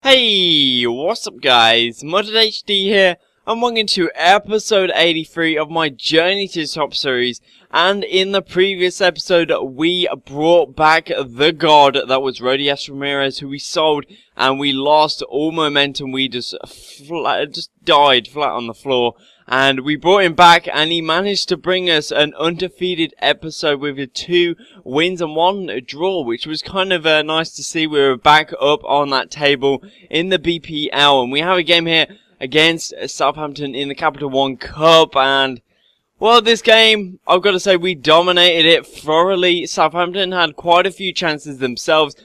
Hey, what's up guys, Modded HD here, and welcome to episode 83 of my Journey to the Top series. And in the previous episode, we brought back the god that was Rodias Ramirez, who we sold, and we lost all momentum. We just died flat on the floor. And we brought him back, and he managed to bring us an undefeated episode with 2 wins and 1 draw, which was kind of nice to see. We were back up on that table in the BPL, and we have a game here against Southampton in the Capital One Cup. And well, this game, I've got to say, we dominated it thoroughly. Southampton had quite a few chances themselves,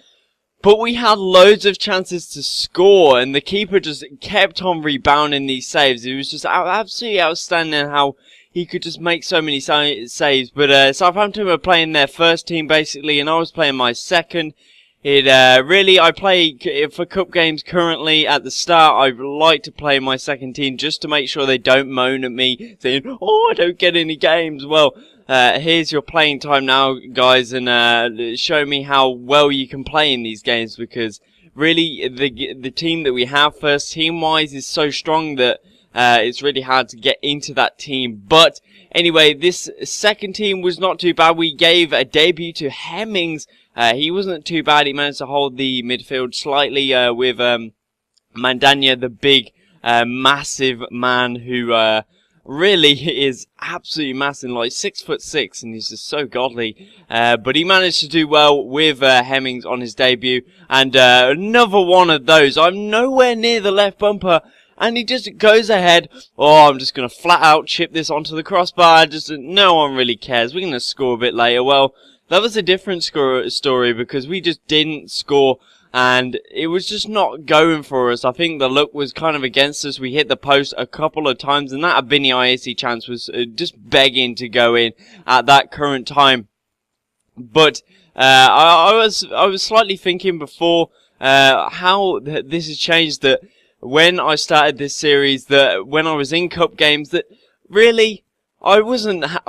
but we had loads of chances to score, and the keeper just kept on rebounding these saves. It was just absolutely outstanding how he could just make so many saves. But Southampton were playing their first team basically, and I was playing my second. I play for cup games currently. At the start, I like to play my second team just to make sure they don't moan at me saying, "Oh, I don't get any games." Well, here's your playing time now, guys, and show me how well you can play in these games, because really the team that we have first team wise is so strong that it's really hard to get into that team. But anyway, this second team was not too bad. We gave a debut to Hemmings. He wasn't too bad. He managed to hold the midfield slightly with Mandania, the big, massive man who really is absolutely massive, like 6'6", and he's just so godly. But he managed to do well with Hemmings on his debut, and another one of those. I'm nowhere near the left bumper, and he just goes ahead. Oh, I'm just going to flat out chip this onto the crossbar. Just no one really cares. We're going to score a bit later. Well, that was a different story, because we just didn't score, and it was just not going for us. I think the luck was kind of against us. We hit the post a couple of times, and that Abini IAC chance was just begging to go in at that current time. But I was slightly thinking before how this has changed, that when I started this series, that when I was in cup games, that really I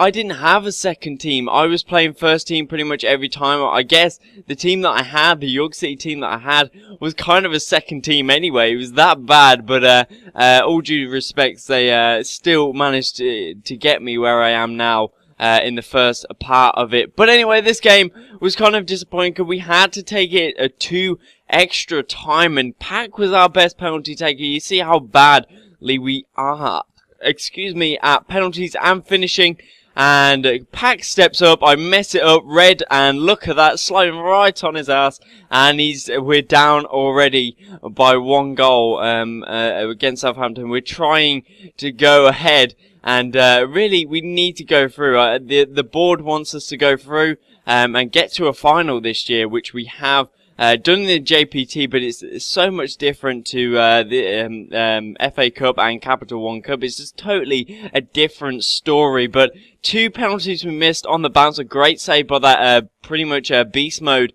didn't have a second team. I was playing first team pretty much every time. I guess the team that I had, the York City team that I had, was kind of a second team anyway. It was that bad, but all due respects, they still managed to get me where I am now in the first part of it. But anyway, this game was kind of disappointing because we had to take it 2 extra time, and Pack was our best penalty taker. You see how badly we are, at penalties and finishing, and Pack steps up. I mess it up, red, and look at that, sliding right on his ass, and we're down already by 1 goal against Southampton. We're trying to go ahead, and really we need to go through. The board wants us to go through and get to a final this year, which we have done the JPT, but it's so much different to the FA Cup and Capital One Cup. It's just totally a different story. But 2 penalties we missed on the bounce. A great save by that pretty much beast mode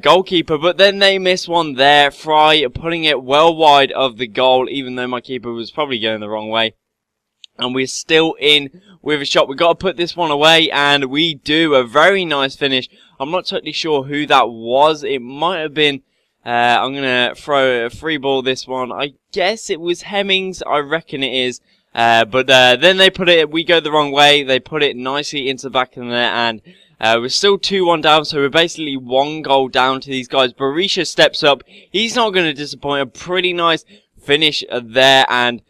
goalkeeper, but then they missed one there. Fry putting it well wide of the goal, even though my keeper was probably going the wrong way. And we're still in with a shot. We've got to put this one away, and we do. A very nice finish. I'm not totally sure who that was. It might have been, I'm going to throw a free ball this one. I guess it was Hemmings. I reckon it is. But then they put it, we go the wrong way. They put it nicely into the back of the net, and we're still 2-1 down, so we're basically 1 goal down to these guys. Berisha steps up. He's not going to disappoint. A pretty nice finish there, and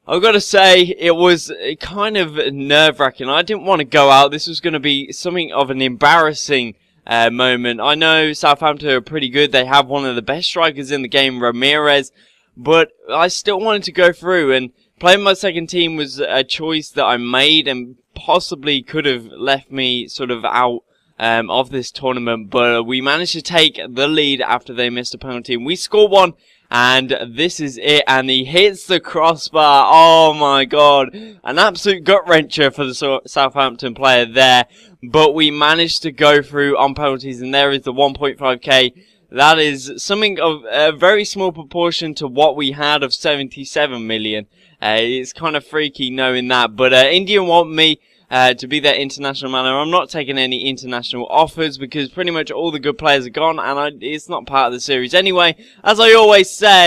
I've got to say, it was kind of nerve-wracking. I didn't want to go out. This was going to be something of an embarrassing moment. I know Southampton are pretty good. They have one of the best strikers in the game, Ramirez. But I still wanted to go through, and playing my second team was a choice that I made and possibly could have left me sort of out of this tournament. But we managed to take the lead after they missed a penalty, and we scored 1. And this is it, and he hits the crossbar. Oh my god, an absolute gut-wrencher for the Southampton player there. But we managed to go through on penalties, and there is the 1.5k. That is something of a very small proportion to what we had of 77 million. It's kind of freaky knowing that, but India want me to be their international man. I'm not taking any international offers because pretty much all the good players are gone, and it's not part of the series anyway, as I always say.